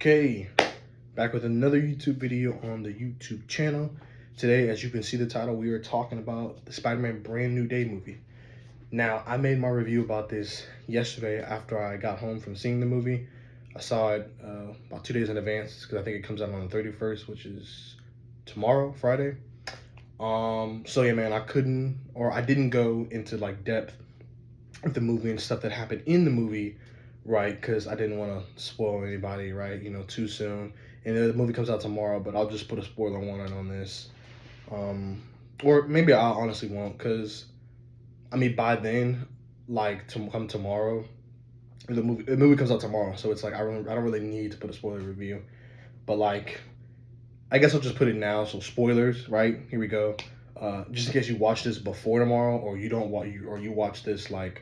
Okay, back with another YouTube video on the YouTube channel. Today, as you can see the title, we are talking about the Spider-Man Brand New Day movie. Now, I made my review about this yesterday after I got home from seeing the movie. I saw it about 2 days in advance because I think it comes out on the 31st, which is tomorrow, Friday. So yeah, man, I didn't go into like depth with the movie and stuff that happened in the movie, right? Because I didn't want to spoil anybody, right? Too soon. And the movie comes out tomorrow, but I'll just put a spoiler warning on this. Um, or maybe I honestly won't, because I mean by then, like to come tomorrow, the movie comes out tomorrow, so it's like I don't really need to put a spoiler review. But like, I guess I'll just put it now. So spoilers, right? Here we go. Just in case you watch this before tomorrow, or you don't watch you or you watch this like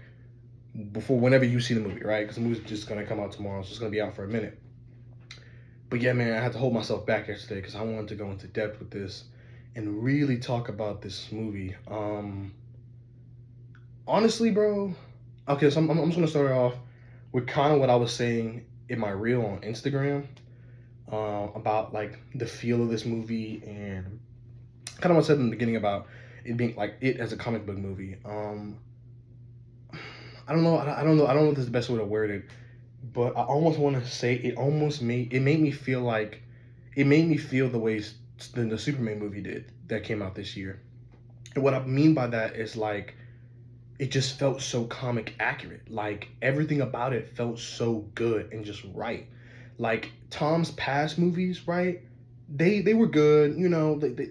before whenever you see the movie, right? Because the movie's just gonna come out tomorrow, so it's gonna be out for a minute. But yeah, man, I had to hold myself back yesterday because I wanted to go into depth with this and really talk about this movie. Honestly, bro. Okay, so I'm just gonna start off with kind of what I was saying in my reel on Instagram about like the feel of this movie and kind of what I said in the beginning about it being like it as a comic book movie. I don't know if this is the best way to word it, but I almost want to say it made me feel the way the Superman movie did that came out this year. And what I mean by that is like it just felt so comic accurate. Like everything about it felt so good and just right. Like Tom's past movies, right? They were good,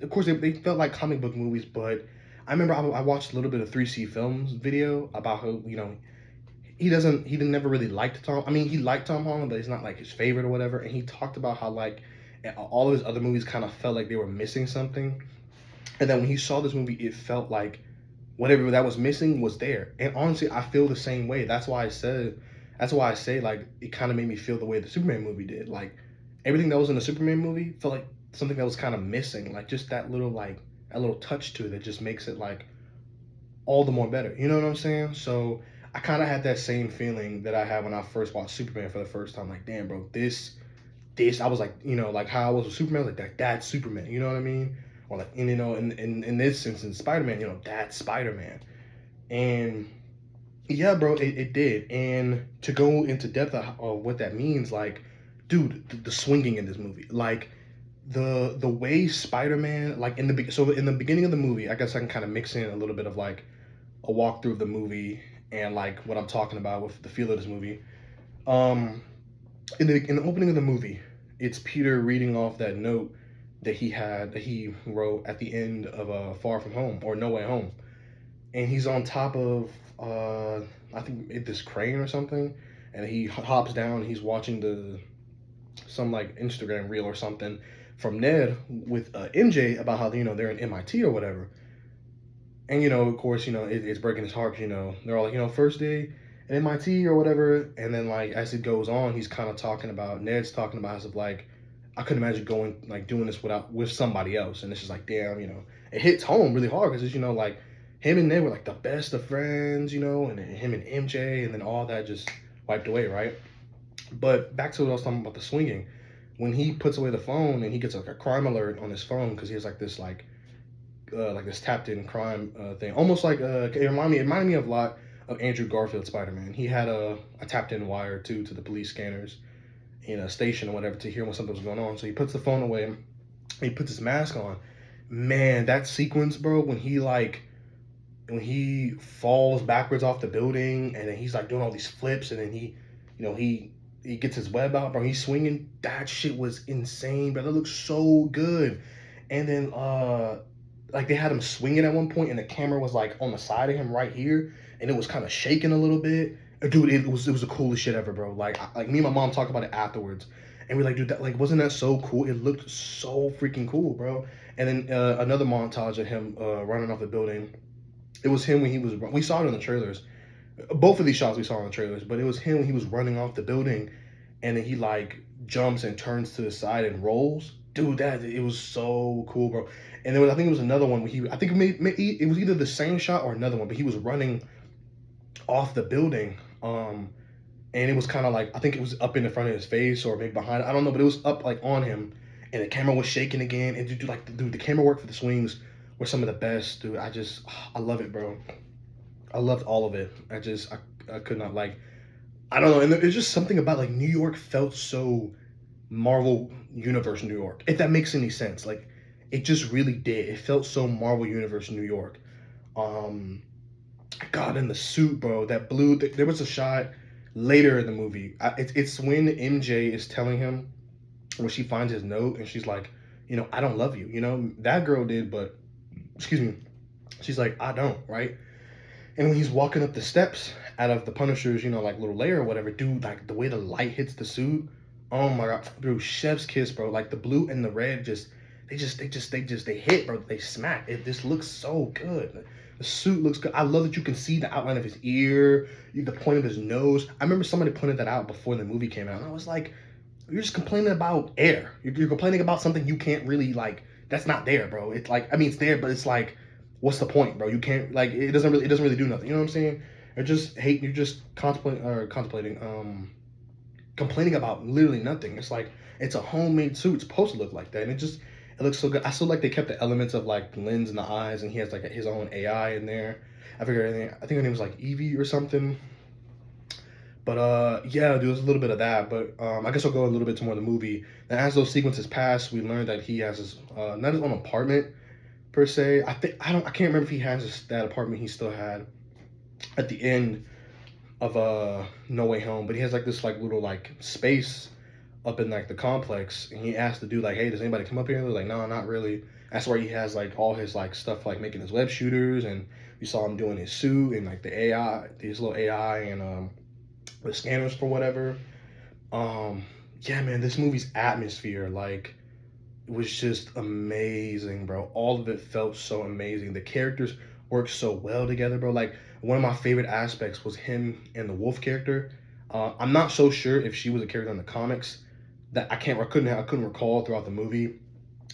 of course they felt like comic book movies, but I remember I watched a little bit of 3C Films video about how he didn't never really liked Tom. I mean, he liked Tom Holland, but he's not like his favorite or whatever. And he talked about how like all of his other movies kind of felt like they were missing something. And then when he saw this movie, it felt like whatever that was missing was there. And honestly, I feel the same way. That's why I say like it kind of made me feel the way the Superman movie did. Like everything that was in the Superman movie felt like something that was kind of missing. Like just that little touch to it that just makes it like all the more better. You know what I'm saying? So I kind of had that same feeling that I had when I first watched Superman for the first time. Like, damn, bro, this, I was like, like how I was with Superman, I was like that's Superman. You know what I mean? Or like, and, in this instance, Spider-Man, that's Spider-Man. And yeah, bro, it did. And to go into depth of what that means, like, dude, the swinging in this movie, like the way Spider-Man, like in the beginning of the movie, I guess I can kind of mix in a little bit of like a walkthrough of the movie and like what I'm talking about with the feel of this movie. Um, in the opening of the movie, it's Peter reading off that note that he wrote at the end of Far From Home or No Way Home, and he's on top of I think this crane or something, and he hops down. He's watching some like Instagram reel or something from Ned with MJ about how they're in MIT or whatever. And of course, it's breaking his heart. They're all like, first day at MIT or whatever. And then like as it goes on, he's kind of talking about Ned's talking about as of like, I couldn't imagine going like doing this with somebody else. And it's just like, damn, it hits home really hard because it's like him and Ned were like the best of friends, and then him and MJ, and then all that just wiped away, right? But back to what I was talking about the swinging. When he puts away the phone and he gets like a crime alert on his phone because he has like this tapped in crime thing, almost like it reminded me of a lot of Andrew Garfield Spider-Man. He had a tapped in wire too to the police scanners in a station or whatever to hear when something was going on. So he puts the phone away, he puts his mask on. Man, that sequence, bro, when he falls backwards off the building and then he's like doing all these flips and then he gets his web out, bro. He's swinging. That shit was insane, bro. That looks so good. And then like they had him swinging at one point and the camera was like on the side of him right here and it was kind of shaking a little bit. Dude, it was the coolest shit ever, bro. Like me and my mom talked about it afterwards and we're like, dude, that like wasn't that so cool? It looked so freaking cool, bro. And then another montage of him running off the building. It was him when we saw it in the trailers. Both of these shots we saw in the trailers, but it was him when he was running off the building and then he like jumps and turns to the side and rolls. Dude, it was so cool, bro. And I think it was another one where I think it was either the same shot or another one, but he was running off the building. and it was kind of like, I think it was up in the front of his face or maybe behind. I don't know, but it was up like on him, and the camera was shaking again. And dude, like dude, the camera work for the swings were some of the best, dude. I love it, bro. I loved all of it. I could not like. I don't know, and there's just something about like New York felt so Marvel Universe New York, if that makes any sense. Like, it just really did. It felt so Marvel Universe New York. Um, God, in the suit, bro, that blue. There was a shot later in the movie. It's when MJ is telling him when she finds his note and she's like, I don't love you. That girl did, but excuse me, she's like, I don't, right? And when he's walking up the steps out of the Punisher's, like little lair or whatever, dude, like the way the light hits the suit, oh my god, dude, chef's kiss, bro. Like the blue and the red they hit, bro. They smack. It just looks so good. The suit looks good. I love that you can see the outline of his ear, the point of his nose. I remember somebody pointed that out before the movie came out, and I was like, you're just complaining about air. You're complaining about something you can't really like. That's not there, bro. It's like, I mean, it's there, but it's like, what's the point, bro? You can't like it doesn't really do nothing. You know what I'm saying? You're just contemplating, complaining about literally nothing. It's like it's a homemade suit. It's supposed to look like that, and it looks so good. I still like they kept the elements of like the lens in the eyes, and he has like his own AI in there. I think her name was like Evie or something. But yeah, there was a little bit of that. But I guess I'll go a little bit to more of the movie. And as those sequences pass, we learn that he has his not his own apartment per se. I can't remember if he has that apartment he still had at the end of No Way Home, but he has like this like little like space up in like the complex, and he asked the dude like, "Hey, does anybody come up here?" And they're like, "No, not really." That's where he has like all his like stuff like making his web shooters, and you saw him doing his suit and like the AI, his little AI, and the scanners for whatever. Um, yeah, man, this movie's atmosphere like it was just amazing, bro. All of it felt so amazing. The characters worked so well together, bro. Like one of my favorite aspects was him and the Wolf character. I'm not so sure if she was a character in the comics. That I couldn't recall throughout the movie.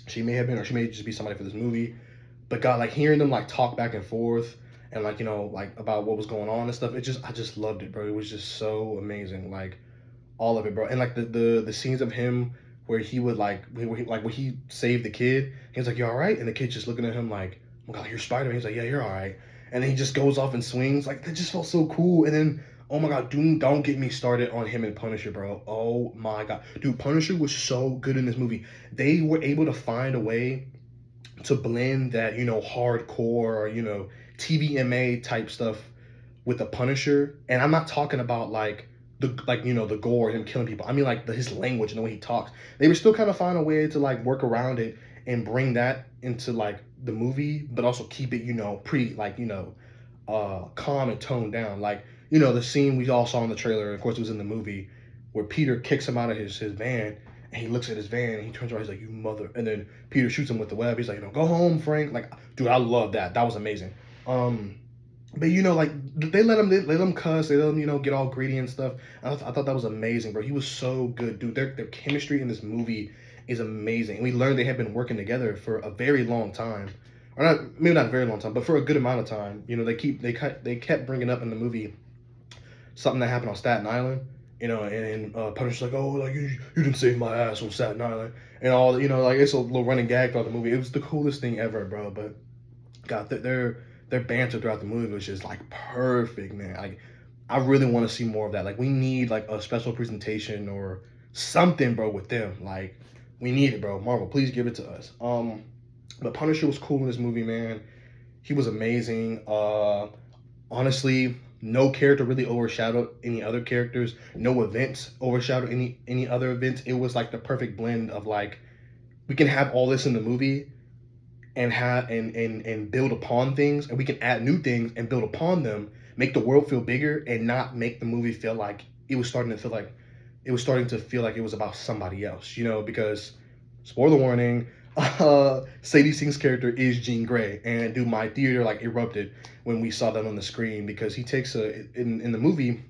She may have been, or she may just be somebody for this movie. But God, like hearing them like talk back and forth and like like about what was going on and stuff. I just loved it, bro. It was just so amazing. Like all of it, bro. And like the scenes of him where he would like when he saved the kid, he was like, "You all right?" And the kid's just looking at him like, "Oh my God, you're Spider-Man." He's like, "Yeah, you're all right." And then he just goes off and swings. Like that just felt so cool. And then oh my God, dude, don't get me started on him and Punisher, bro. Oh my God, dude, Punisher was so good in this movie. They were able to find a way to blend that hardcore or TVMA type stuff with the Punisher, and I'm not talking about like the gore, him killing people. I mean like his language and the way he talks. They were still kind of find a way to like work around it and bring that into like the movie, but also keep it pretty like calm and toned down. Like the scene we all saw in the trailer, of course it was in the movie, where Peter kicks him out of his van. And he looks at his van and he turns around. He's like, "You mother!" And then Peter shoots him with the web. He's like, "Go home, Frank." Like, dude, I love that. That was amazing. Um, but like they let him cuss, they let him get all greedy and stuff. I thought that was amazing, bro. He was so good, dude. Their chemistry in this movie is amazing. And we learned they had been working together for a very long time, or not maybe not a very long time, but for a good amount of time. They kept bringing up in the movie something that happened on Staten Island. And Punisher's like, "Oh, like you didn't save my ass on Staten Island," and all. Like it's a little running gag throughout the movie. It was the coolest thing ever, bro. But God, their banter throughout the movie was just like perfect, man. Like I really want to see more of that. Like we need like a special presentation or something, bro, with them. Like we need it, bro. Marvel, please give it to us. But Punisher was cool in this movie, man. He was amazing. Honestly, no character really overshadowed any other characters. No events overshadowed any other events. It was like the perfect blend of like we can have all this in the movie and have and build upon things, and we can add new things and build upon them, make the world feel bigger and not make the movie feel like it was about somebody else, because spoiler warning, Sadie Sink's character is Jean Grey, and dude, my theater like erupted when we saw that on the screen because he takes in the movie,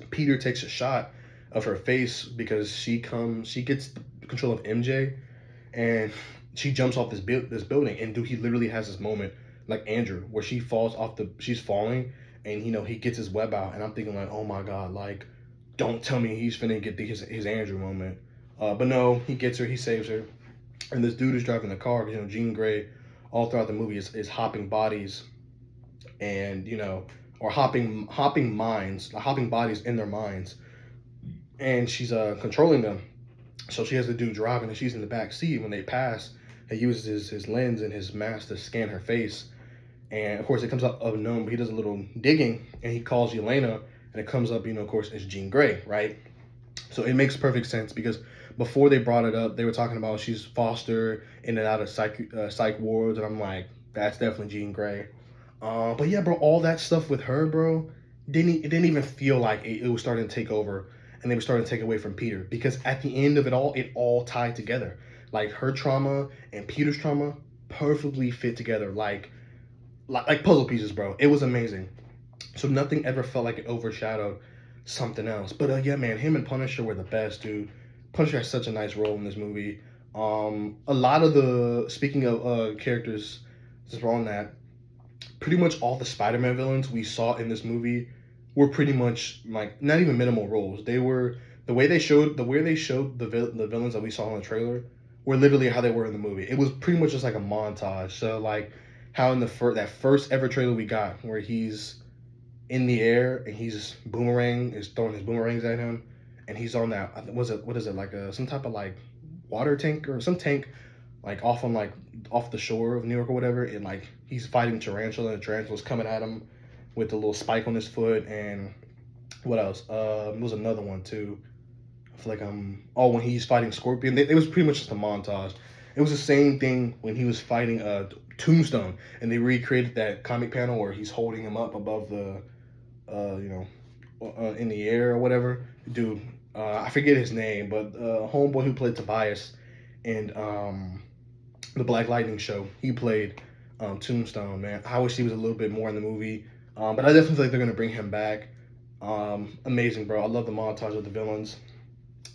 Peter takes a shot of her face because she gets control of MJ, and she jumps off this building, and dude, he literally has this moment like Andrew where she's falling, and he gets his web out, and I'm thinking like, oh my God, like don't tell me he's finna get his Andrew moment. But no, he gets her, he saves her, and this dude is driving the car because Jean Grey, all throughout the movie, is hopping bodies, and or hopping minds, hopping bodies in their minds, and she's controlling them. So she has the dude driving, and she's in the back seat. When they pass, he uses his lens and his mask to scan her face, and of course it comes up unknown. But he does a little digging, and he calls Yelena, and it comes up, of course, it's Jean Grey, right? So it makes perfect sense because before they brought it up, they were talking about she's Foster in and out of psych wards, and I'm like, that's definitely Jean Grey. But yeah, bro, all that stuff with her, bro, it didn't even feel like it was starting to take over, and they were starting to take away from Peter, because at the end of it all tied together. Like her trauma and Peter's trauma perfectly fit together, like puzzle pieces, bro. It was amazing. So nothing ever felt like it overshadowed something else. But yeah, man, him and Punisher were the best, dude. Punisher has such a nice role in this movie. A lot of the speaking of characters, just on that, pretty much all the Spider-Man villains we saw in this movie were pretty much like not even minimal roles. They were the villains that we saw in the trailer were literally how they were in the movie. It was pretty much just like a montage. So like how in that first ever trailer we got where he's in the air and he's throwing his boomerangs at him, and he's on that what is it, like some type of like water tank or some tank, like off the shore of New York or whatever, and like he's fighting tarantula, and the tarantula's coming at him with a little spike on his foot. And what else? There was another one too. I feel like when he's fighting Scorpion. It was pretty much just a montage. It was the same thing when he was fighting Tombstone, and they recreated that comic panel where he's holding him up above the in the air or whatever. Dude, I forget his name, but homeboy who played Tobias in the Black Lightning show, he played Tombstone. Man, I wish he was a little bit more in the movie, but I definitely feel like they're gonna bring him back. Amazing, bro. I love the montage of the villains.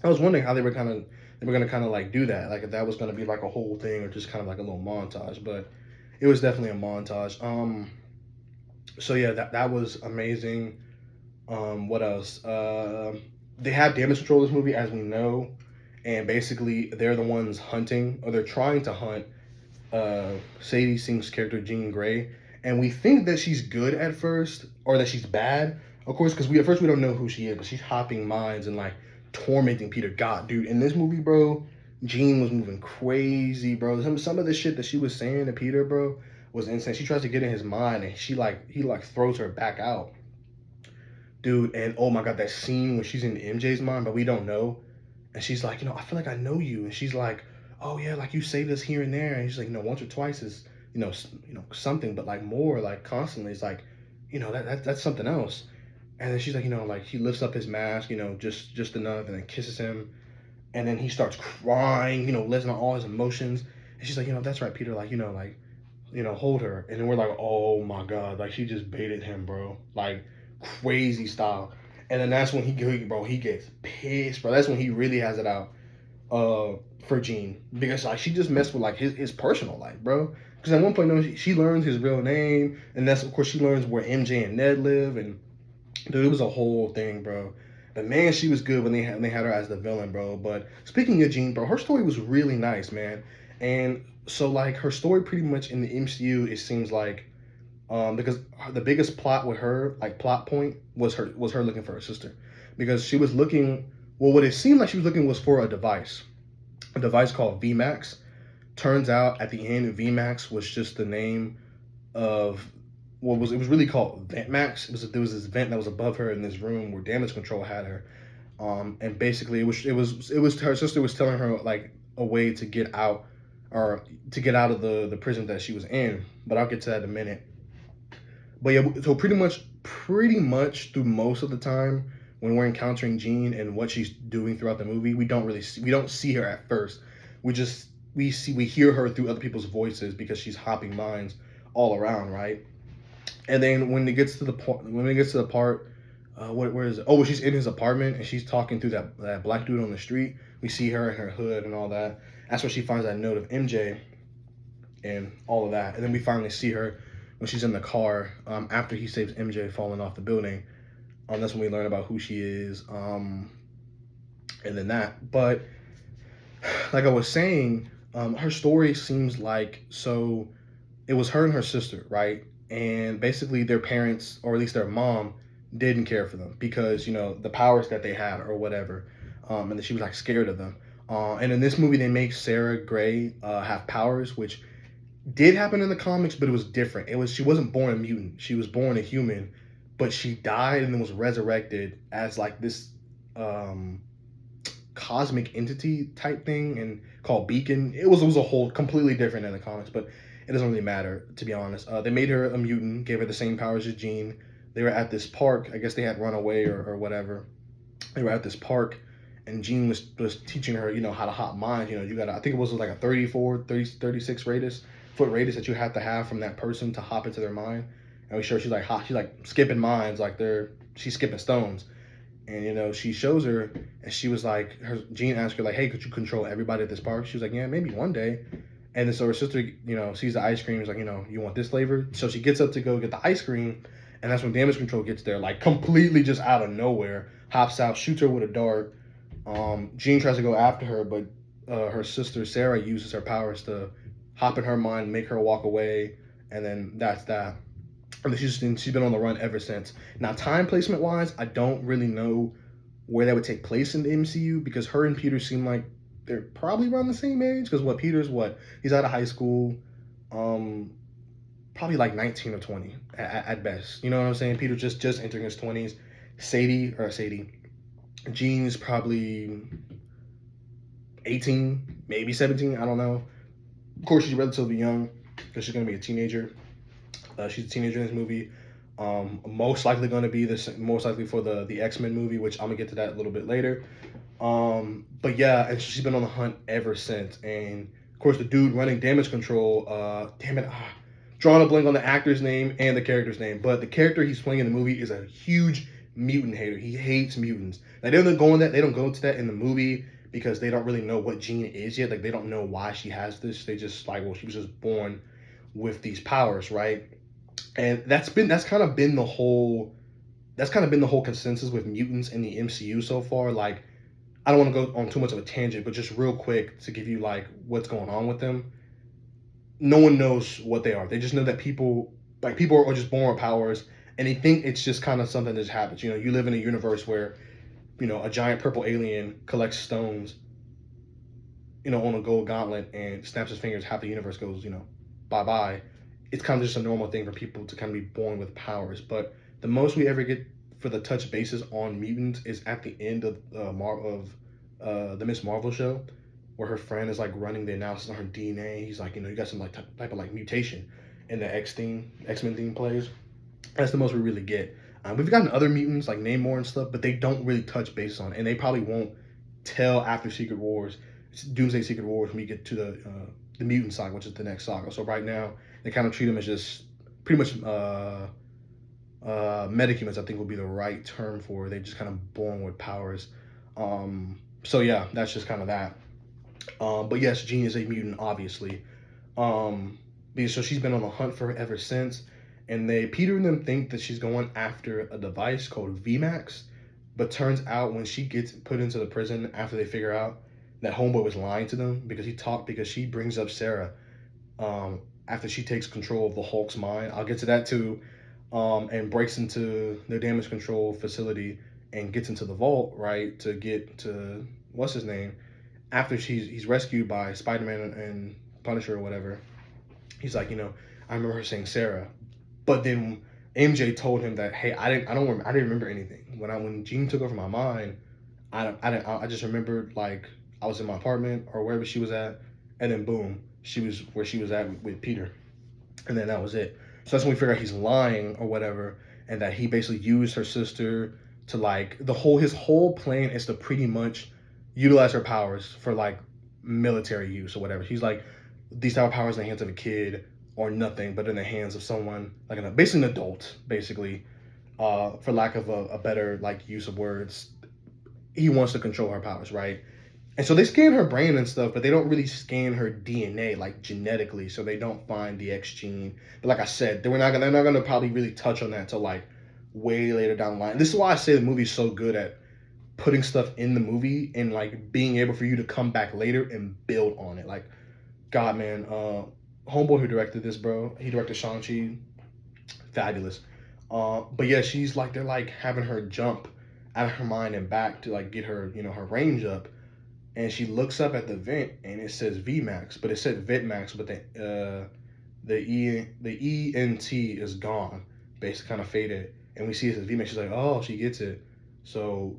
I was wondering how they were gonna kind of like do that, like if that was gonna be like a whole thing or just kind of like a little montage, but it was definitely a montage. So yeah, that was amazing. What else? They have damage control in this movie, as we know, and basically they're the ones hunting, or they're trying to hunt Sadie Sink's character Jean Grey, and we think that she's good at first, or that she's bad, of course, because we at first we don't know who she is, but she's hopping minds and like tormenting Peter. God, dude, in this movie, bro, Jean was moving crazy, bro. Some of the shit that she was saying to Peter, bro, was insane. She tries to get in his mind, and he throws her back out, dude. And oh my god, that scene when she's in MJ's mind, but we don't know, and she's like, I feel like I know you, and she's like, oh yeah, like you saved us here and there, and she's like, once or twice is, something, but like more, like constantly, it's like, that's something else. And then she's like, like he lifts up his mask, just enough, and then kisses him, and then he starts crying, letting out all his emotions, and she's like, that's right, Peter, like, hold her, and then we're like, oh my god, like she just baited him, bro, like crazy style. And then that's when he gets pissed, bro. That's when he really has it out for Jean, because like she just messed with like his personal life, bro. Because at one point, she learns his real name, and that's of course she learns where MJ and Ned live, and dude, it was a whole thing, bro. But man, she was good when they had her as the villain, bro. But speaking of Jean, bro, her story was really nice, man. And so like her story, pretty much in the MCU, it seems like, because the biggest plot with her, like plot point, was her looking for her sister, because she was looking. Well, what it seemed like she was looking was for a device called VMAX. Turns out at the end, VMAX was just the name of it was really called VentMax. There was this vent that was above her in this room where damage control had her. And basically it was her sister was telling her like a way to get out, or to get out of the prison that she was in. But I'll get to that in a minute. But yeah, so pretty much through most of the time when we're encountering Jean and what she's doing throughout the movie, we don't see her at first. We hear her through other people's voices because she's hopping minds all around, right? And then when it gets to the part, where is it? Oh, she's in his apartment and she's talking through that black dude on the street. We see her in her hood and all that. That's where she finds that note of MJ and all of that. And then we finally see her when she's in the car, after he saves MJ falling off the building. That's when we learn about who she is. And then that. But like I was saying, her story seems like so. It was her and her sister, right? And basically, their parents, or at least their mom, didn't care for them because the powers that they had or whatever, and that she was like scared of them. And in this movie, they make Sarah Gray have powers, which did happen in the comics, but it was different. She wasn't born a mutant; she was born a human, but she died and then was resurrected as like this um, cosmic entity type thing and called Beacon. It was a whole completely different in the comics, but it doesn't really matter to be honest. They made her a mutant, gave her the same powers as Jean. They were at this park. I guess they had run away or whatever. They were at this park, and Jean was teaching her, how to hop mines. You got I think it was like a 36 foot radius that you have to have from that person to hop into their mine. And we show she's like skipping mines like she's skipping stones. And she shows her, and she was like, Jean asked her like, "Hey, could you control everybody at this park?" She was like, "Yeah, maybe one day." And then so her sister, sees the ice cream. Is like, "You want this flavor?" So she gets up to go get the ice cream, and that's when damage control gets there, like completely just out of nowhere, hops out, shoots her with a dart. Jean tries to go after her, but her sister Sarah uses her powers to hop in her mind, make her walk away, and then that's that. And she's been on the run ever since. Now, time placement wise, I don't really know where that would take place in the MCU because her and Peter seem like they're probably around the same age. Because Peter's he's out of high school, um, probably like 19 or 20 at best. You know what I'm saying? Peter just entering his 20s. Sadie, Jean's probably 18, maybe 17. I don't know. Of course, she's relatively young because she's gonna be a teenager. She's a teenager in this movie. Most likely going to be most likely for the X-Men movie, which I'm gonna get to that a little bit later. But yeah, and she's been on the hunt ever since. And of course, the dude running damage control. Damn it, drawing a blank on the actor's name and the character's name. But the character he's playing in the movie is a huge mutant hater. He hates mutants. Now they don't go in that. They don't go into that in the movie because they don't really know what Jean is yet. Like they don't know why she has this. They just like, well, she was just born with these powers, right? And that's kind of been the whole consensus with mutants in the MCU so far. Like, I don't want to go on too much of a tangent, but just real quick to give you like what's going on with them. No one knows what they are. They just know that people are just born with powers, and they think it's just kind of something that just happens. You live in a universe where a giant purple alien collects stones, on a gold gauntlet and snaps his fingers. Half the universe goes, bye bye. It's kind of just a normal thing for people to kind of be born with powers. But the most we ever get for the touch bases on mutants is at the end of the Miss Marvel show, where her friend is like running the analysis on her DNA. He's like, you got some like type of like mutation in the X-Men theme plays. That's the most we really get. We've gotten other mutants like Namor and stuff, but they don't really touch base on it, and they probably won't tell after Secret Wars, Doomsday Secret Wars, when we get to the mutant saga, which is the next saga. So right now they kind of treat them as just pretty much metahumans. I think would be the right term for it. They just kind of born with powers. So yeah, that's just kind of that. But yes, Jean is a mutant, obviously. So she's been on the hunt for ever since, and Peter and them think that she's going after a device called VMAX, but turns out when she gets put into the prison after they figure out that homeboy was lying to them because she brings up Sarah, after she takes control of the Hulk's mind. I'll get to that too. And breaks into their damage control facility and gets into the vault, right, to get to what's his name. After he's rescued by Spider-Man and Punisher or whatever, he's like, I remember her saying Sarah, but then MJ told him that, hey, I didn't remember anything when Jean took over my mind. I just remembered like I was in my apartment or wherever she was at, and then boom, she was where she was at with Peter, and then that was it. So that's when we figure out he's lying or whatever, and that he basically used her sister to like his whole plan is to pretty much utilize her powers for like military use or whatever. He's like, these type of powers in the hands of a kid or nothing, but in the hands of someone like basically an adult, basically, for lack of a better like use of words. He wants to control her powers, right? And so they scan her brain and stuff, but they don't really scan her DNA like genetically, so they don't find the X gene. But like I said, they're not gonna probably really touch on that till like way later down the line. This is why I say the movie's so good at putting stuff in the movie and like being able for you to come back later and build on it. Like, God, man, homeboy who directed this, bro, he directed Shang-Chi, fabulous. But yeah, she's like, they're like having her jump out of her mind and back to like get her, her range up. And she looks up at the vent and it says VMAX, but it said VentMax, but the ENT is gone, basically kind of faded. And we see it as VMAX. She's like, oh, she gets it. So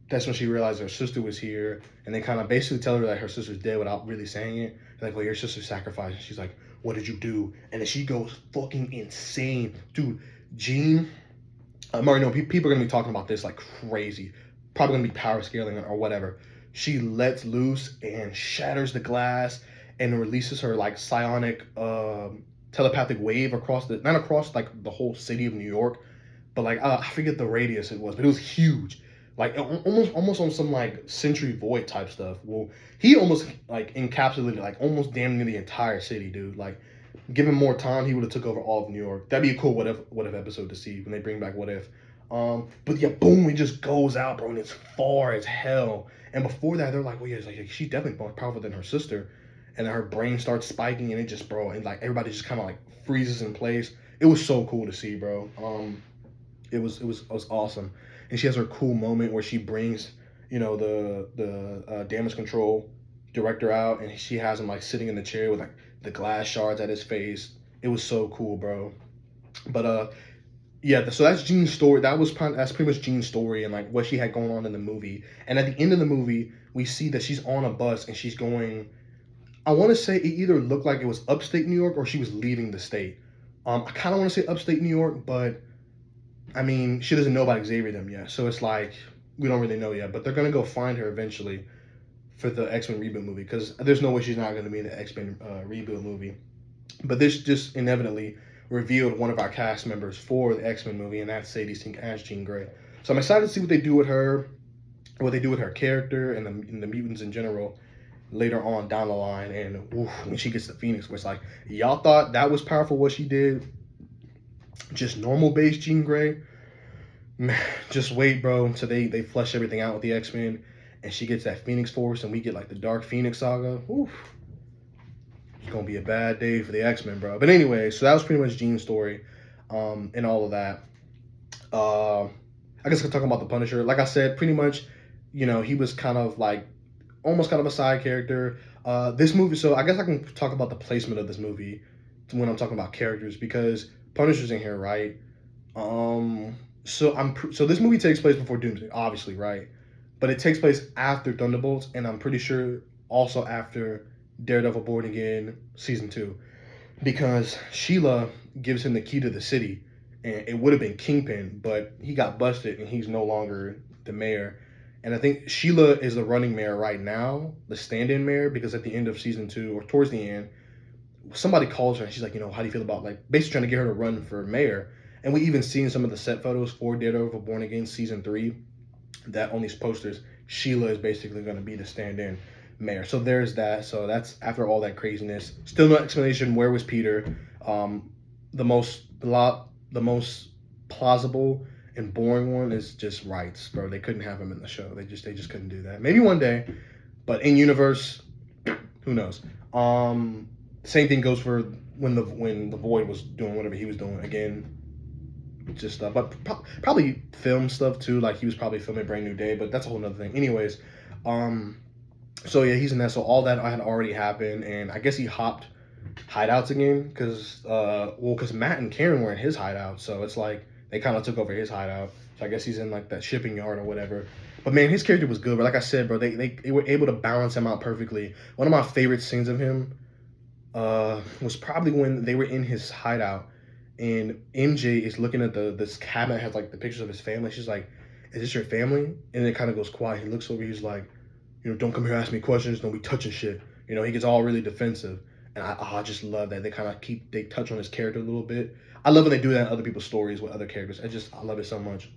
that's when she realized her sister was here, and they kind of basically tell her that her sister's dead without really saying it. They're like, well, your sister's sacrificed. And she's like, what did you do? And then she goes fucking insane. Dude, Jean, I'm already know people are going to be talking about this like crazy. Probably going to be power scaling or whatever. She lets loose and shatters the glass and releases her like psionic telepathic wave across not across like the whole city of New York, but like I forget the radius it was, but it was huge, like almost on some like Century Void type stuff. Well, he almost like encapsulated like almost damn near the entire city, dude. Like, given more time, he would have took over all of New York. That'd be a cool what if episode to see when they bring back What If. But yeah, boom, it just goes out, bro, and it's far as hell. And before that, they're like, well, yeah, it's like she's definitely more powerful than her sister. And then her brain starts spiking, and it just, bro, and like everybody just kind of like freezes in place. It was so cool to see, bro. It was awesome. And she has her cool moment where she brings, the damage control director out, and she has him like sitting in the chair with like the glass shards at his face. It was so cool, bro. But yeah, so that's Jean's story. That's pretty much Jean's story and like what she had going on in the movie. And at the end of the movie, we see that she's on a bus and she's going. I want to say it either looked like it was upstate New York or she was leaving the state. I kind of want to say upstate New York, but I mean, she doesn't know about Xavier them yet, so it's like we don't really know yet. But they're gonna go find her eventually for the X-Men reboot movie, because there's no way she's not gonna be in the X-Men reboot movie. But this just inevitably revealed one of our cast members for the X-Men movie, and that's Sadie Sink as Jean Grey. So I'm excited to see what they do with her, what they do with her character and the mutants in general later on down the line. And oof, when she gets to Phoenix, where it's like, y'all thought that was powerful what she did, just normal base Jean Grey. Man, just wait, bro, until they flesh everything out with the X-Men and she gets that Phoenix Force and we get like the Dark Phoenix saga. Oof. It's gonna be a bad day for the X-Men, bro. But anyway, so that was pretty much Jean's story, and all of that. I guess I could talk about the Punisher. Like I said, pretty much, he was kind of like almost kind of a side character. This movie, so I guess I can talk about the placement of this movie when I'm talking about characters, because Punisher's in here, right? So this movie takes place before Doomsday, obviously, right? But it takes place after Thunderbolts, and I'm pretty sure also after Daredevil Born Again season 2, because Sheila gives him the key to the city, and it would have been Kingpin, but he got busted and he's no longer the mayor. And I think Sheila is the running mayor right now, the stand-in mayor, because at the end of season 2 or towards the end, somebody calls her and she's like, how do you feel about like basically trying to get her to run for mayor? And we even seen some of the set photos for Daredevil Born Again season 3 that on these posters, Sheila is basically going to be the stand-in mayor. So there's that. So that's after all that craziness. Still no explanation. Where was Peter? The most plausible and boring one is just rights, bro. They couldn't have him in the show. They just couldn't do that. Maybe one day, but in universe, who knows? Same thing goes for when the Void was doing whatever he was doing. Again, just stuff, but probably film stuff too. Like he was probably filming Brand New Day, but that's a whole nother thing. Anyways, so yeah, he's in that. So all that had already happened, and I guess he hopped hideouts again because Matt and Karen were in his hideout, so it's like they kind of took over his hideout. So I guess he's in like that shipping yard or whatever. But man, his character was good. But like I said, bro, they were able to balance him out perfectly. One of my favorite scenes of him was probably when they were in his hideout and MJ is looking at this cabinet that has like the pictures of his family. She's like, "Is this your family?" And it kind of goes quiet. He looks over. He's like, "Don't come here ask me questions. Don't be touching shit." He gets all really defensive, and I just love that they touch on his character a little bit. I love when they do that in other people's stories with other characters. I love it so much.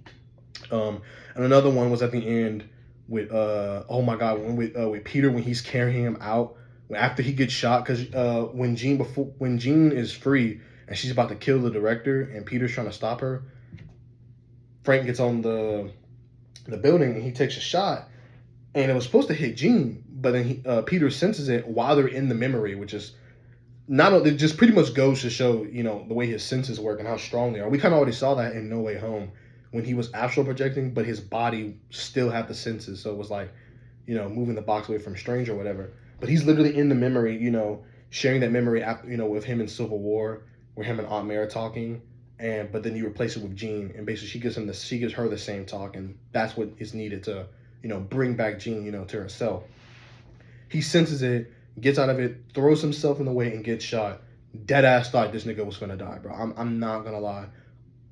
And another one was at the end with oh my god, with Peter when he's carrying him out after he gets shot, because when Jean is free and she's about to kill the director and Peter's trying to stop her, Frank gets on the building and he takes a shot, and it was supposed to hit Jean, but then Peter senses it while they're in the memory, which is not. It just pretty much goes to show, the way his senses work and how strong they are. We kind of already saw that in No Way Home when he was astral projecting, but his body still had the senses, so it was like, moving the box away from Strange or whatever. But he's literally in the memory, sharing that memory, with him in Civil War, where him and Aunt May are talking, and but then you replace it with Jean, and basically she gives her the same talk, and that's what is needed to, bring back Jean, to herself. He senses it, gets out of it, throws himself in the way, and gets shot. Dead ass thought this nigga was gonna die, bro. I'm not gonna lie.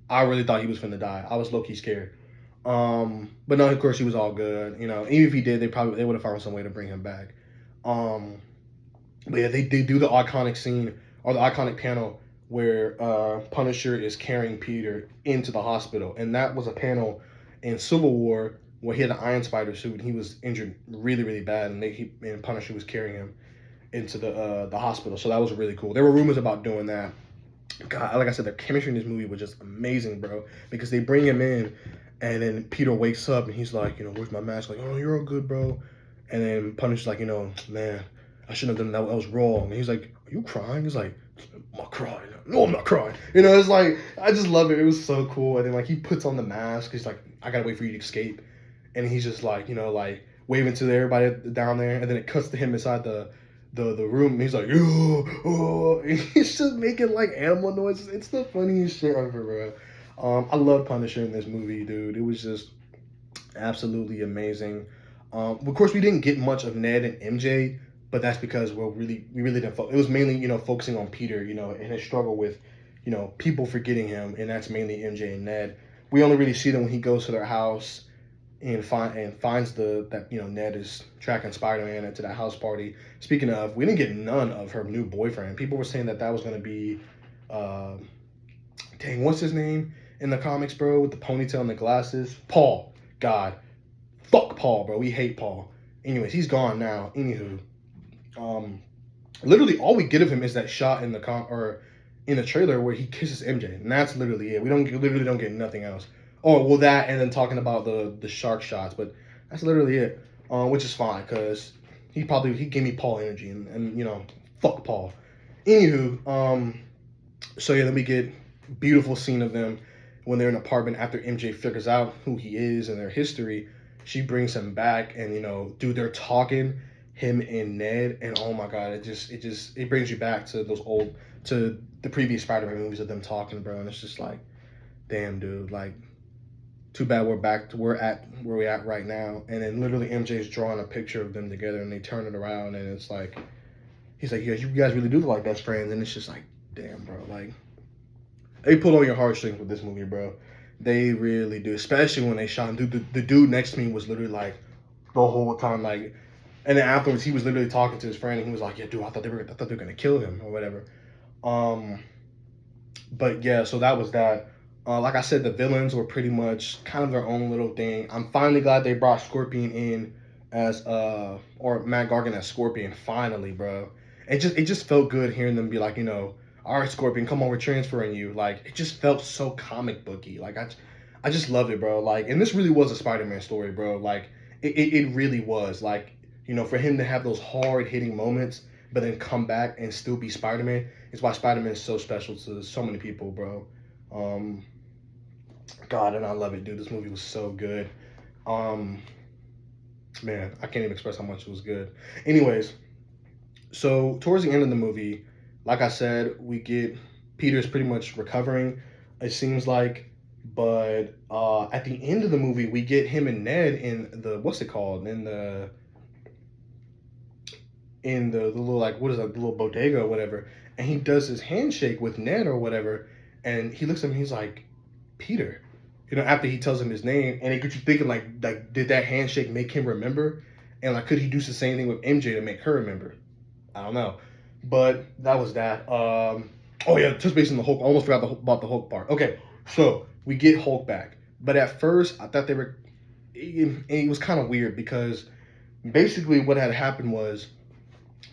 I really thought he was gonna die. I was low key scared. But no, of course he was all good. Even if he did, they would have found some way to bring him back. But yeah, they do the iconic scene or the iconic panel where Punisher is carrying Peter into the hospital, and that was a panel in Civil War where he had an Iron Spider suit and he was injured really really bad, and Punisher was carrying him into the hospital. So that was really cool. There were rumors about doing that. God, like I said, the chemistry in this movie was just amazing, bro. Because they bring him in, and then Peter wakes up and he's like, where's my mask? Like, oh, you're all good, bro. And then Punisher's like, man, I shouldn't have done that. That was wrong. And he's like, are you crying? He's like, I'm not crying. No, I'm not crying. It's like, I just love it. It was so cool. And then like he puts on the mask. He's like, I gotta wait for you to escape. And he's just like, like waving to everybody down there. And then it cuts to him inside the room, and he's like, oh, and he's just making like animal noises. It's the funniest shit ever, bro. I love Punisher in this movie, dude. It was just absolutely amazing. Of course, we didn't get much of Ned and MJ, but that's because we really didn't. It was mainly focusing on Peter, and his struggle with people forgetting him, and that's mainly MJ and Ned. We only really see them when he goes to their house and finds that Ned is tracking Spider-Man into that house party. Speaking of, we didn't get none of her new boyfriend. People were saying that was going to be, what's his name in the comics, bro, with the ponytail and the glasses? Paul. God, fuck Paul, bro. We hate Paul. Anyways, he's gone now. Anywho, literally all we get of him is that shot in the trailer where he kisses MJ, and that's literally it. We literally don't get nothing else. Oh, well, that, and then talking about the shark shots, but that's literally it, which is fine, because he gave me Paul energy, and fuck Paul. Anywho, so yeah, then we get beautiful scene of them when they're in an apartment after MJ figures out who he is and their history. She brings him back, and dude, they're talking, him and Ned, and oh my god, it brings you back to to the previous Spider-Man movies of them talking, bro, and it's just like, damn, dude, like, too bad we're back to where we're at right now. And then literally MJ's drawing a picture of them together, and they turn it around, and it's like, he's like, yeah, you guys really do look like best friends. And it's just like, damn, bro, like, they pulled on your heartstrings with this movie, bro. They really do, especially when they shot. Dude, the dude next to me was literally like the whole time, like, and then afterwards he was literally talking to his friend, and he was like, yeah, dude, I thought they were gonna kill him or whatever. But yeah, so that was that. Like I said, the villains were pretty much kind of their own little thing. I'm finally glad they brought Scorpion in as or Matt Gargan as Scorpion. Finally, bro. It just felt good hearing them be like, all right, Scorpion, come on, we're transferring you. Like, it just felt so comic booky. Like, I just loved it, bro. Like, and this really was a Spider-Man story, bro. Like, it really was. Like, for him to have those hard hitting moments, but then come back and still be Spider-Man, is why Spider-Man is so special to so many people, bro. God, and I love it, dude. This movie was so good. Man, I can't even express how much it was good. Anyways, so towards the end of the movie, like I said, we get Peter's pretty much recovering, it seems like. But at the end of the movie, we get him and Ned in the what's it called? In the little, like, what is that, the little bodega or whatever, and he does his handshake with Ned or whatever, and he looks at him, he's like, Peter, after he tells him his name, and it gets you thinking, like did that handshake make him remember, and like could he do the same thing with MJ to make her remember? I don't know, but that was that. Oh yeah, just based on the Hulk, I almost forgot about the Hulk part. Okay, so we get Hulk back, but at first I thought it was kind of weird, because basically what had happened was,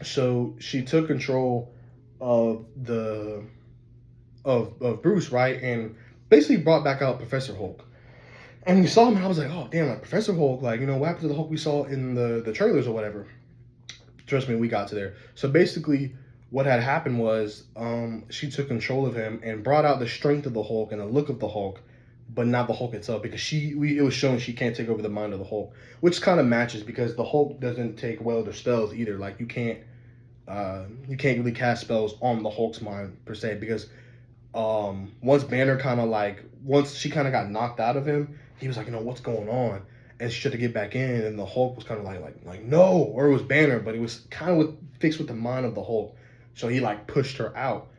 so she took control of of Bruce, right, and basically brought back out Professor Hulk. And we saw him, and I was like, oh damn, like Professor Hulk, like, you know, what happened to the Hulk we saw in the trailers or whatever? Trust me, we got to there. So basically, what had happened was she took control of him and brought out the strength of the Hulk and the look of the Hulk, but not the Hulk itself, because it was shown she can't take over the mind of the Hulk, which kind of matches because the Hulk doesn't take well to spells either. Like you can't really cast spells on the Hulk's mind per se because once Banner kind of like once she kind of got knocked out of him, he was like, you know, what's going on? And she tried to get back in, and the Hulk was kind of like no, or it was Banner, but it was kind of fixed with the mind of the Hulk, so he like pushed her out.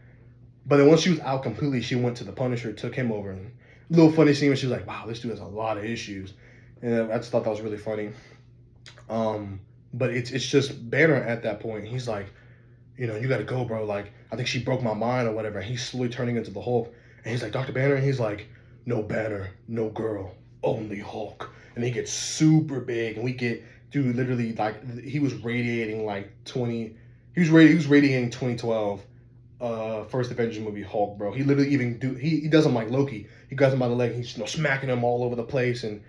But then once she was out completely, she went to the Punisher, took him over, and a little funny scene when she was like, wow, this dude has a lot of issues, and I just thought that was really funny. Um, but it's just Banner at that point. He's like, you know, you got to go, bro. Like, I think she broke my mind or whatever. And he's slowly turning into the Hulk. And he's like, Dr. Banner. And he's like, no Banner, no girl, only Hulk. And he gets super big. And we get, dude, literally, like, he was radiating like 20, he was radiating 2012 first Avengers movie Hulk, bro. He literally even he does him like Loki. He grabs him by the leg. He's, you know, smacking him all over the place. And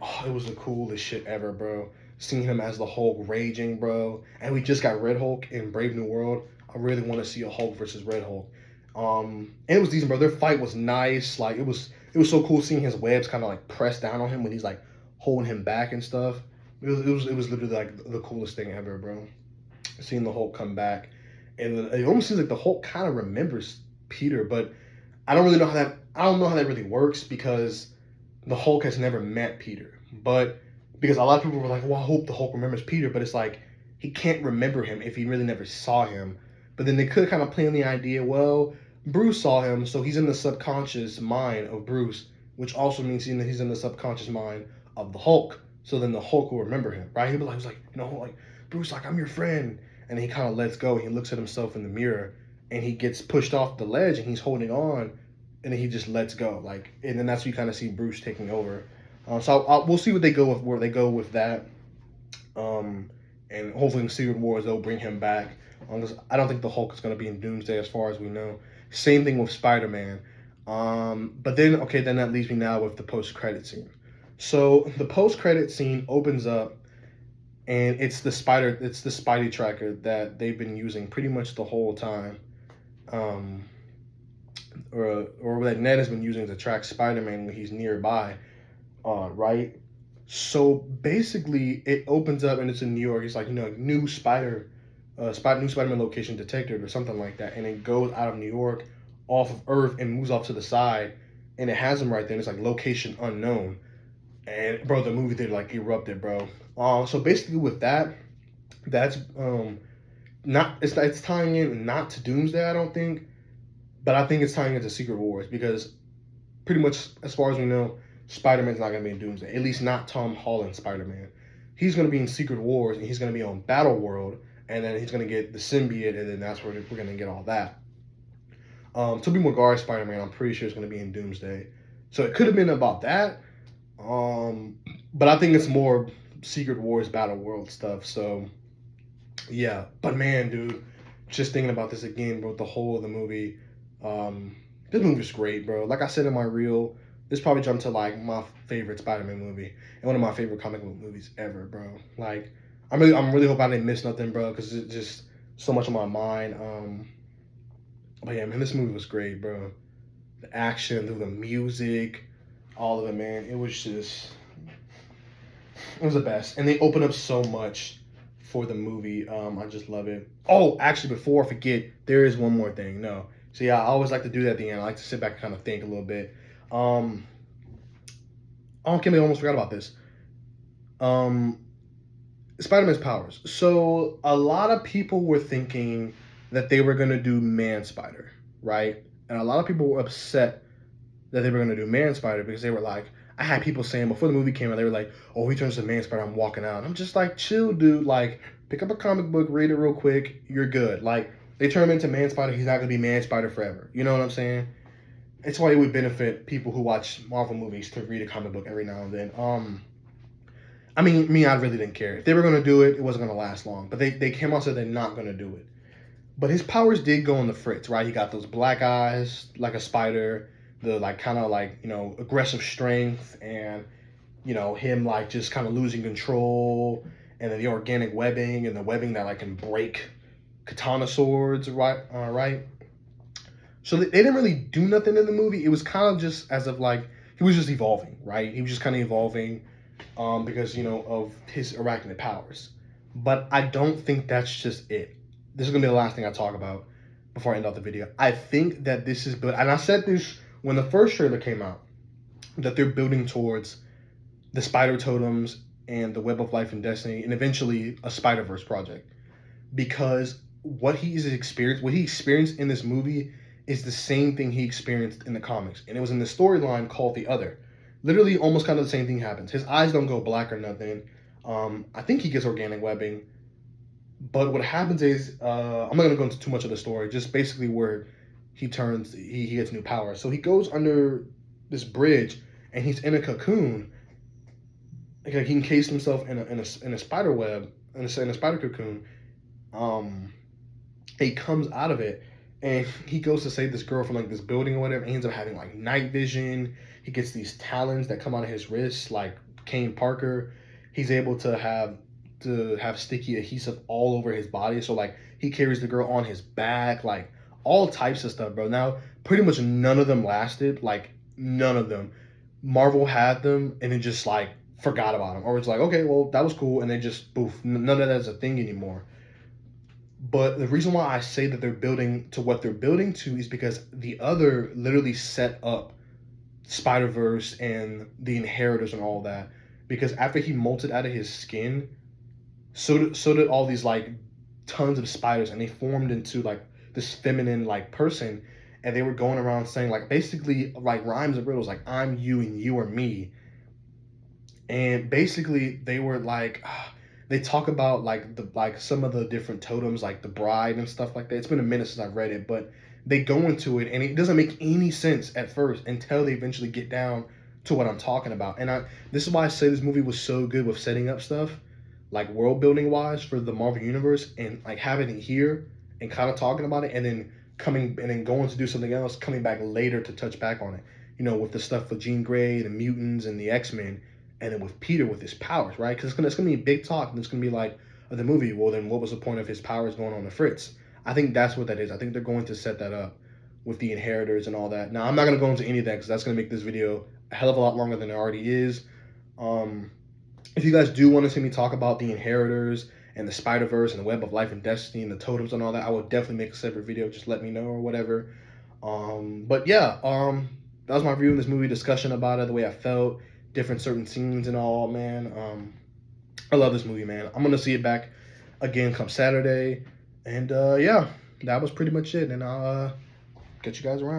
oh, it was the coolest shit ever, bro. Seeing him as the Hulk raging, bro. And we just got Red Hulk in Brave New World. I really want to see a Hulk versus Red Hulk. And it was decent, bro. Their fight was nice. Like it was so cool seeing his webs kind of like press down on him when he's like holding him back and stuff. It was literally like the coolest thing ever, bro. Seeing the Hulk come back, and it almost seems like the Hulk kind of remembers Peter, but I don't know how that really works because the Hulk has never met Peter. But because a lot of people were like, well, I hope the Hulk remembers Peter, but it's like he can't remember him if he really never saw him. But then they could kind of play on the idea, well, Bruce saw him, so he's in the subconscious mind of Bruce, which also means he's in the subconscious mind of the Hulk. So then the Hulk will remember him, right? He's like, you know, like, Bruce, like, I'm your friend. And he kind of lets go. He looks at himself in the mirror and he gets pushed off the ledge and he's holding on and then he just lets go. Like, and then that's when you kind of see Bruce taking over. We'll see what they go with, where they go with that. And hopefully in Secret Wars they'll bring him back. I don't think the Hulk is going to be in Doomsday as far as we know. Same thing with Spider-Man. But then, okay, then that leaves me now with the post-credit scene. So the post-credit scene opens up, and it's the Spidey tracker that they've been using pretty much the whole time, or that Ned has been using to track Spider-Man when he's nearby, right? So basically, it opens up and it's in New York. It's like, you know, new Spider-Man location detected or something like that, and it goes out of New York, off of Earth, and moves off to the side, and it has him right there. And it's like location unknown, and bro, the movie theater like erupted, bro. So basically, with that, that's not it's tying in not to Doomsday, I don't think, but I think it's tying into Secret Wars because pretty much as far as we know, Spider-Man's not gonna be in Doomsday. At least not Tom Holland Spider-Man. He's gonna be in Secret Wars and he's gonna be on Battle World, and then he's gonna get the symbiote, and then that's where we're gonna get all that. Tobey Maguire's Spider-Man, I'm pretty sure is gonna be in Doomsday, so it could have been about that. But I think it's more Secret Wars Battle World stuff. So yeah, but man, dude, just thinking about this again, bro, the whole of the movie. This movie's great, bro. Like I said in my reel, this probably jumped to like my favorite Spider-Man movie and one of my favorite comic book movies ever, bro. Like, I'm really hoping I didn't miss nothing, bro, because it's just so much on my mind. But yeah, man, this movie was great, bro. The action, the music, all of it, man. It was the best, and they open up so much for the movie. I just love it. Oh, actually, before I forget, there is one more thing. No, so yeah, I always like to do that at the end. I like to sit back and kind of think a little bit. Oh, Kimmy, I almost forgot about this. Um, Spider-Man's powers. So a lot of people were thinking that they were gonna do Man Spider, right? And a lot of people were upset that they were gonna do Man Spider because they were like, I had people saying before the movie came out, they were like, "Oh, he turns to Man Spider, I'm walking out." I'm just like, chill, dude. Like, pick up a comic book, read it real quick. You're good. Like, they turn him into Man Spider. He's not gonna be Man Spider forever. You know what I'm saying? It's why it would benefit people who watch Marvel movies to read a comic book every now and then. I mean, me, I really didn't care. If they were gonna do it, it wasn't gonna last long. But they came out and said they're not gonna do it. But his powers did go on the fritz, right? He got those black eyes like a spider. the like kind of like, you know, aggressive strength, and you know, him like just kind of losing control, and then the organic webbing and the webbing that like can break katana swords, right? Right. So they didn't really do nothing in the movie. It was kind of just as of like he was just evolving, right? He was just kind of evolving, because you know of his arachnid powers. But I don't think that's just it. This is gonna be the last thing I talk about before I end off the video. I think that this is built, and I said this when the first trailer came out, that they're building towards the spider totems and the web of life and destiny, and eventually a Spider Verse project, because what what he experienced in this movie is the same thing he experienced in the comics, and it was in the storyline called The Other. Literally, almost kind of the same thing happens. His eyes don't go black or nothing. I think he gets organic webbing, but what happens is, I'm not gonna go into too much of the story. Just basically where he gets new powers. So he goes under this bridge, and he's in a cocoon. Like he encased himself in a spider web, in a spider cocoon. Um, he comes out of it, and he goes to save this girl from like this building or whatever. And he ends up having like night vision. He gets these talons that come out of his wrists, like Kane Parker. He's able to have sticky adhesive all over his body. So like he carries the girl on his back, like all types of stuff, bro. Now pretty much none of them lasted, like none of them. Marvel had them and then just like forgot about them, or it's like, okay, well that was cool, and they just poof, none of that's a thing anymore. But the reason why I say that they're building to what they're building to is because The Other literally set up Spider Verse and the Inheritors and all that. Because after he molted out of his skin, so did all these like tons of spiders, and they formed into like this feminine like person, and they were going around saying like basically like rhymes and riddles like I'm you and you are me, and basically they were like they talk about like the like some of the different totems like the bride and stuff like that. It's been a minute since I've read it, but they go into it and it doesn't make any sense at first until they eventually get down to what I'm talking about. And I this is why I say this movie was so good with setting up stuff like world building wise for the Marvel universe, and like having it here and kind of talking about it, and then coming and then going to do something else, coming back later to touch back on it. You know, with the stuff with Jean Grey, the mutants, and the X-Men, and then with Peter with his powers, right? Because it's gonna be big talk, and it's gonna be like the movie. Well, then what was the point of his powers going on to Fritz? I think that's what that is. I think they're going to set that up with the Inheritors and all that. Now, I'm not gonna go into any of that because that's gonna make this video a hell of a lot longer than it already is. Um, if you guys do want to see me talk about the Inheritors and the Spider Verse and the Web of Life and Destiny and the totems and all that, I will definitely make a separate video. Just let me know or whatever. But yeah, that was my review of this movie, discussion about it, the way I felt, different certain scenes and all, man. I love this movie, man. I'm gonna see it back again come Saturday, and yeah, that was pretty much it. And I'll catch you guys around.